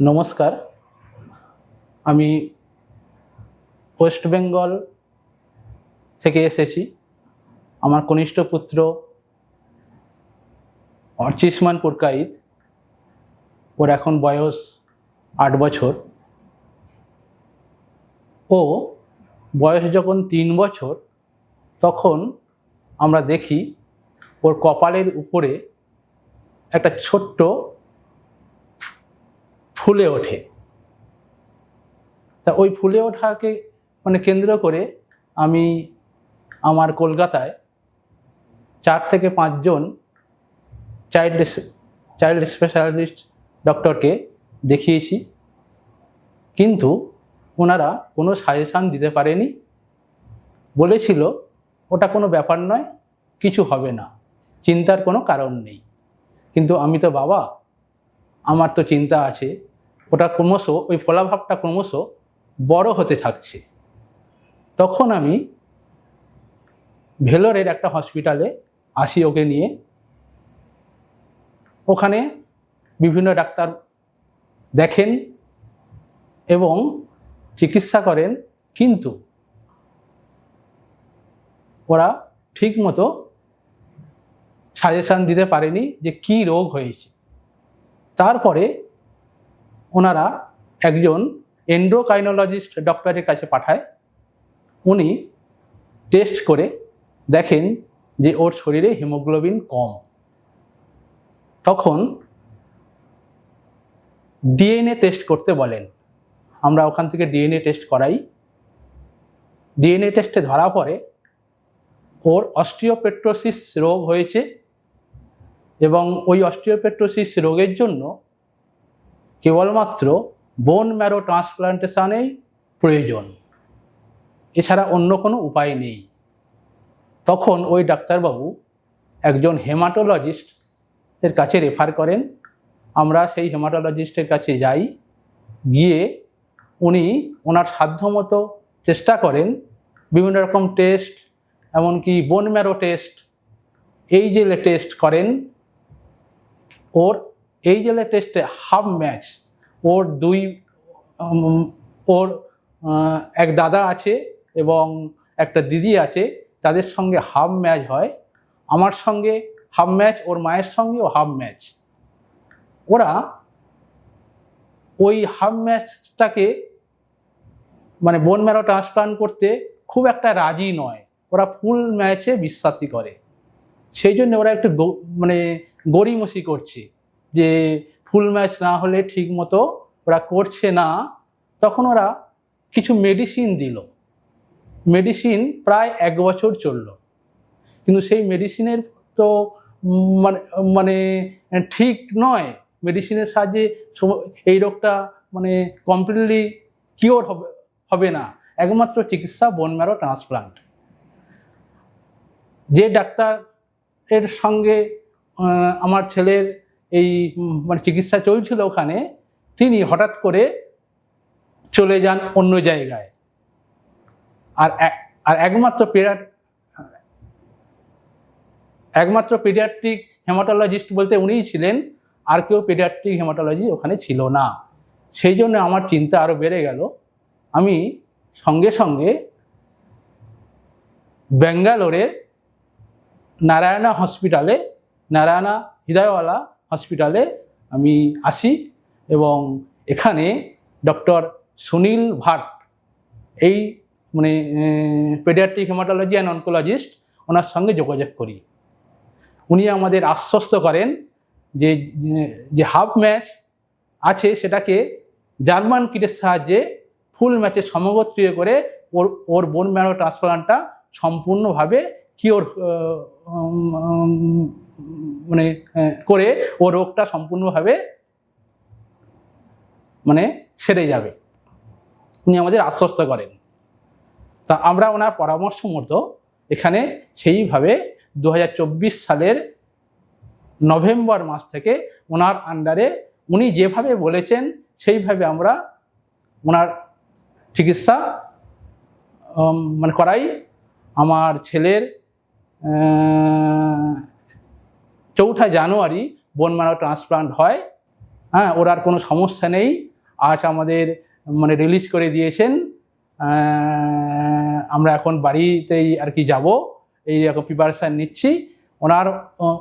নমস্কার। আমি ওয়েস্ট বেঙ্গল থেকে এসেছি। আমার কনিষ্ঠ পুত্র অর্চিষ্মান পুরকাইত, ওর এখন বয়স 8 বছর। ও বয়স যখন 3 বছর তখন আমরা দেখি ওর কপালের উপরে একটা ছোট্ট ফুলে ওঠে। তা ওই ফুলে ওঠাকে কেন্দ্র করে আমি আমার কলকাতায় 4 থেকে 5 জন চাইল্ড স্পেশালিস্ট ডক্টরকে দেখিয়েছি, কিন্তু ওনারা কোনো সাজেশান দিতে পারেনি। বলেছিল ওটা কোনো ব্যাপার নয়, কিছু হবে না, চিন্তার কোনো কারণ নেই। কিন্তু আমি তো বাবা, আমার তো চিন্তা আছে। ওটা ক্রমশ, ওই ফোলাভাবটা ক্রমশ বড় হতে থাকছে। তখন আমি ভেলোরের একটা হসপিটালে আসি ওকে নিয়ে। ওখানে বিভিন্ন ডাক্তার দেখেন এবং চিকিৎসা করেন, কিন্তু ওরা ঠিক মতো সাজেশান দিতে পারেনি যে কী রোগ হয়েছে। তারপরে ওনারা একজন এন্ডোক্রাইনোলজিস্ট ডক্টরের কাছে পাঠায়। উনি টেস্ট করে দেখেন যে ওর শরীরে হিমোগ্লোবিন কম। তখন ডিএনএ টেস্ট করতে বলেন। আমরা ওখান থেকে ডিএনএ টেস্ট করাই। ডিএনএ টেস্টে ধরা পড়ে ওর অস্টিওপেট্রোসিস রোগ হয়েছে, এবং ওই অস্টিওপেট্রোসিস রোগের জন্য কেবলমাত্র বোন ম্যারো ট্রান্সপ্লান্টেশনেই প্রয়োজন, এছাড়া অন্য কোনো উপায় নেই। তখন ওই ডাক্তারবাবু একজন হেমাটোলজিস্টের কাছে রেফার করেন। আমরা সেই হেমাটোলজিস্টের কাছে যাই। গিয়ে উনি ওনার সাধ্যমতো চেষ্টা করেন, বিভিন্ন রকম টেস্ট, এমনকি বোন ম্যারো টেস্ট, এইজেলে টেস্ট করেন। ওর এইজেলে টেস্টে হাফ ম্যাচ। ওর এক দাদা আছে এবং একটা দিদি আছে, তাদের সঙ্গে হাফ ম্যাচ হয়। আমার সঙ্গে হাফ ম্যাচ, ওর মায়ের সঙ্গেও হাফ ম্যাচ। ওরা ওই হাফ ম্যাচটাকে বোন ম্যারো ট্রান্সপ্লান্ট করতে খুব একটা রাজি নয়। ওরা ফুল ম্যাচে বিশ্বাসী করে। সেই জন্য ওরা একটু গড়িমসি করছে যে ফুল ম্যাচ না হলে ঠিক মতো ওরা করছে না। তখন ওরা কিছু মেডিসিন দিল। মেডিসিন প্রায় 1 বছর চলল, কিন্তু সেই মেডিসিনের তো ঠিক নয়। মেডিসিনের সাহায্যে এই রোগটা কমপ্লিটলি কিওর হবে না। একমাত্র চিকিৎসা বোন ম্যারো ট্রান্সপ্লান্ট। যে ডাক্তারের সঙ্গে আমার ছেলের এই চিকিৎসা চলছিল ওখানে, তিনি হঠাৎ করে চলে যান অন্য জায়গায়। আর একমাত্র পেডিয়াট্রিক হেমাটোলজিস্ট বলতে উনিই ছিলেন, আর কেউ পেডিয়াট্রিক হেমাটোলজি ওখানে ছিল না। সেই জন্য আমার চিন্তা আরও বেড়ে গেল। আমি সঙ্গে সঙ্গে ব্যাঙ্গালোরের নারায়ণা হৃদয়ওয়ালা হসপিটালে আমি আসি, এবং এখানে ডক্টর সুনীল ভাট, এই পেডিয়াট্রিক হেমাটোলজি অ্যান্ড অনকোলজিস্ট, ওনার সঙ্গে যোগাযোগ করি। উনি আমাদের আশ্বস্ত করেন যে হাফ ম্যাচ আছে সেটাকে জার্মান কিটের সাহায্যে ফুল ম্যাচে সমগোত্রীয় করে ওর বোন ম্যারো ট্রান্সপ্লান্টটা সম্পূর্ণভাবে কিওর করে ও রোগটা সম্পূর্ণভাবে সেরে যাবে। উনি আমাদের আশ্বস্ত করেন। তা আমরা ওনার পরামর্শ মতো এখানে সেইভাবে 2024 সালের নভেম্বর মাস থেকে ওনার আন্ডারে উনি যেভাবে বলেছেন সেইভাবে আমরা ওনার চিকিৎসা করাই। আমার ছেলের 4 জানুয়ারি বোন ম্যারো ট্রান্সপ্লান্ট হয়। ওর আর কোনো সমস্যা নেই। আজ আমাদের মানে রিলিজ করে দিয়েছেন। আমরা এখন বাড়িতেই আর কি যাব, এই রকম প্রিপারেশান নিচ্ছি।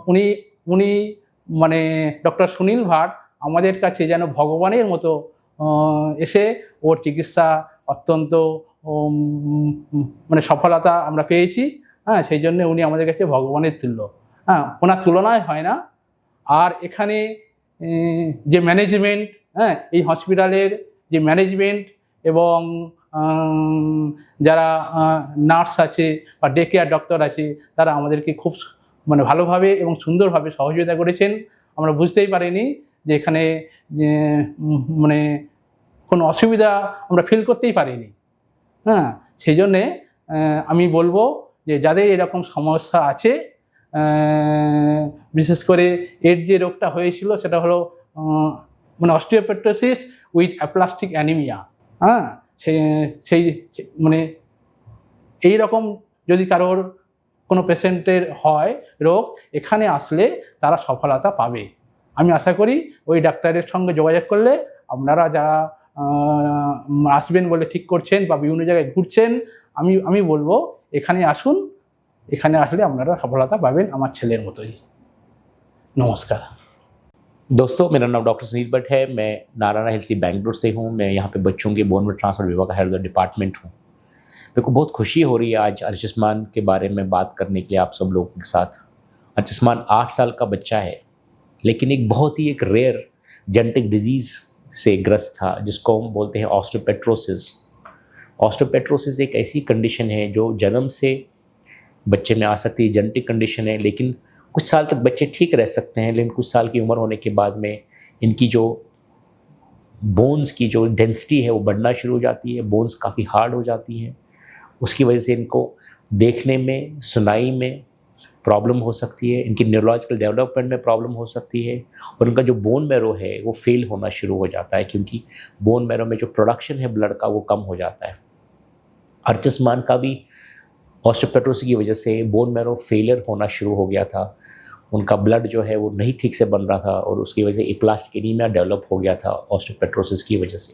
উনি উনি মানে ডক্টর সুনীল ভাট আমাদের কাছে যেন ভগবানের মতো এসে ওর চিকিৎসা অত্যন্ত মানে সফলতা আমরা পেয়েছি। হ্যাঁ, সেই জন্য উনি আমাদের কাছে ভগবানের তুল্য। হ্যাঁ, ওনার তুলনায় হয় না। আর এখানে যে ম্যানেজমেন্ট, হ্যাঁ, এই হসপিটালের যে ম্যানেজমেন্ট এবং যারা নার্স আছে বা ডে কেয়ার ডক্টর আছে, তারা আমাদেরকে খুব মানে ভালোভাবে এবং সুন্দরভাবে সহযোগিতা করেছেন। আমরা বুঝতেই পারিনি যে এখানে মানে কোনো অসুবিধা আমরা ফিল করতেই পারিনি। হ্যাঁ, সেই জন্যে আমি বলবো যে যাদের এরকম সমস্যা আছে, বিশেষ করে এর যে রোগটা হয়েছিল সেটা হলো মানে অস্টিওপেট্রোসিস উইথ অ্যাপ্লাস্টিক অ্যানিমিয়া। হ্যাঁ, সেই মানে এই রকম যদি কারোর কোনো পেশেন্টের হয় রোগ, এখানে আসলে তারা সফলতা পাবে। আমি আশা করি ওই ডাক্তারের সঙ্গে যোগাযোগ করলে আপনারা যারা আসবেন বলে ঠিক করছেন বা বিভিন্ন জায়গায় ঘুরছেন, আমি বলবো এখানে আসুন। এখানে আসলে আপনারা সফলতা পাবেন আমার ছেলের মতোই। নমস্কার। दोस्तों, मेरा नाम डॉक्टर सुनील भट्ट है। मैं नारायण हेल्थ बैंगलोर से हूँ। मैं यहाँ पे बच्चों के बोन में ट्रांसफर विभाग का हेड डिपार्टमेंट हूँ। मेरे को बहुत खुशी हो रही है आज अर्जुस्मान के बारे में बात करने के लिए आप सब लोगों के साथ। अर्जुस्मान 8 साल का बच्चा है, लेकिन एक बहुत ही एक रेयर जेनेटिक डिजीज़ से ग्रस्त था, जिसको हम बोलते हैं ऑस्टियोपेट्रोसिस। ऑस्टियोपेट्रोसिस एक ऐसी कंडीशन है जो जन्म से बच्चे में आ सकती है, जेनेटिक कंडीशन है। लेकिन कुछ साल तक बच्चे ठीक रह सकते हैं, लेकिन कुछ साल की उम्र होने के बाद में इनकी जो बोन्स की जो डेंसिटी है वो बढ़ना शुरू हो जाती है। बोन्स काफ़ी हार्ड हो जाती हैं। उसकी वजह से इनको देखने में, सुनाई में प्रॉब्लम हो सकती है। इनकी न्यूरोलॉजिकल डेवलपमेंट में प्रॉब्लम हो सकती है। और उनका जो बोन मैरो है वो फेल होना शुरू हो जाता है, क्योंकि बोन मैरो में जो प्रोडक्शन है ब्लड का वो कम हो जाता है। अर्जुस्मान का भी ऑस्टियोपेट्रोसिस की वजह से बोन मैरो फेलियर होना शुरू हो गया था। उनका ब्लड जो है वो नहीं ठीक से बन रहा था और उसकी वजह से एप्लास्टिक एनीमिया डेवलप हो गया था ऑस्टियोपेट्रोसिस की वजह से।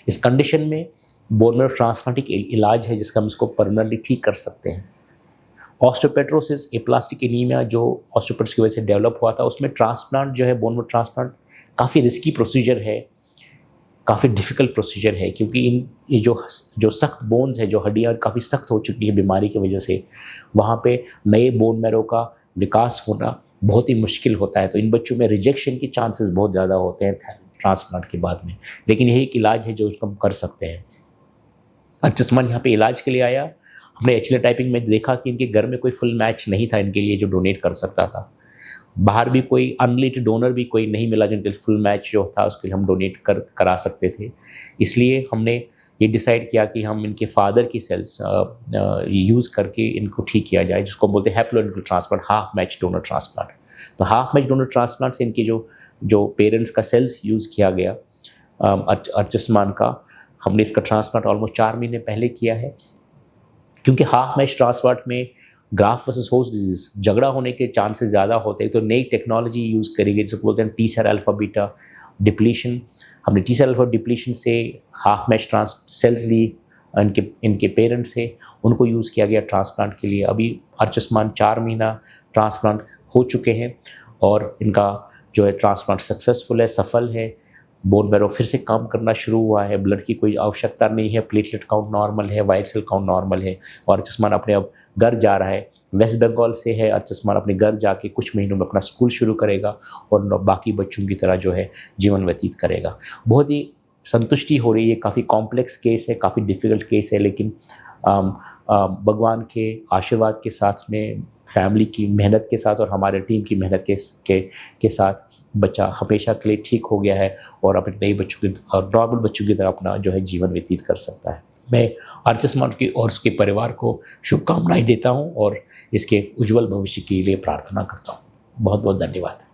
इस कंडीशन में बोन मैरो ट्रांसप्लांट एक इलाज है जिसका हम इसको परमानेंटली ठीक कर सकते हैं। ऑस्टियोपेट्रोसिस एप्लास्टिक एनीमिया जो ऑस्टियोपेट्रोसिस की वजह से डेवलप हुआ था, उसमें ट्रांसप्लांट जो है, बोन मैरो ट्रांसप्लांट काफ़ी रिस्की प्रोसीजर है, काफ़ी डिफ़िकल्ट प्रोसीजर है, क्योंकि ये जो सख्त बोन्स है, जो हड्डियाँ काफ़ी सख्त हो चुकी है बीमारी की वजह से, वहाँ पे नए बोन मैरो का विकास होना बहुत ही मुश्किल होता है। तो इन बच्चों में रिजेक्शन के चांसेस बहुत ज़्यादा होते हैं ट्रांसप्लांट के बाद में। लेकिन यही एक इलाज है जो उसको हम कर सकते हैं। अर्जुस्मान यहाँ पे इलाज के लिए आया। हमने HLA टाइपिंग में देखा कि इनके घर में कोई फुल मैच नहीं था इनके लिए जो डोनेट कर सकता था। बाहर भी कोई अनरिलेटेड डोनर भी कोई नहीं मिला जिनके फुल मैच जो था उसके लिए हम डोनेट करा सकते थे। इसलिए हमने ये डिसाइड किया कि हम इनके फादर की सेल्स यूज़ करके इनको ठीक किया जाए, जिसको बोलते हैं haploidal transplant, half match donor transplant. तो हाफ मैच डोनर ट्रांसप्लांट से इनके जो पेरेंट्स का सेल्स यूज़ किया गया अर्जुस्मान का, हमने इसका ट्रांसप्लांट ऑलमोस्ट 4 महीने पहले किया है। क्योंकि हाफ मैच ट्रांसप्लांट में ग्राफ्ट वर्सेस होस्ट डिजीज झगड़ा होने के चांसेस ज़्यादा होते हैं, तो नई टेक्नोलॉजी यूज़ करेंगे जिसको बोलते हैं T-सेल अल्फा बीटा डिप्लीशन। हमने T-सेल अल्फा डिप्लीशन से हाफ मैच सेल्स ली इनके पेरेंट्स से, उनको यूज़ किया गया ट्रांसप्लांट के लिए। अभी अर्जुस्मान 4 महीना ट्रांसप्लांट हो चुके हैं और इनका जो है ट्रांसप्लांट सक्सेसफुल है, सफल है। बोन मैरो फिर से काम करना शुरू हुआ है, ब्लड की कोई आवश्यकता नहीं है, प्लेटलेट काउंट नॉर्मल है, वाइट सेल काउंट नॉर्मल है। और अर्जुस्मान अपने अब घर जा रहा है, वेस्ट बंगाल से है। अर्जुस्मान अपने घर जाके कुछ महीनों में अपना स्कूल शुरू करेगा और बाकी बच्चों की तरह जो है जीवन व्यतीत करेगा। बहुत ही संतुष्टि हो रही है। काफ़ी कॉम्प्लेक्स केस है, काफ़ी डिफ़िकल्ट केस है, लेकिन भगवान के आशीर्वाद के साथ में, फैमिली की मेहनत के साथ और हमारे टीम की मेहनत के साथ बच्चा हमेशा के लिए ठीक हो गया है और अपने नए बच्चों की और नॉर्मल बच्चों की तरह अपना जो है जीवन व्यतीत कर सकता है। मैं अर्जुस्मान की और उसके परिवार को शुभकामनाएं देता हूं और इसके उज्जवल भविष्य के लिए प्रार्थना करता हूं। बहुत बहुत धन्यवाद।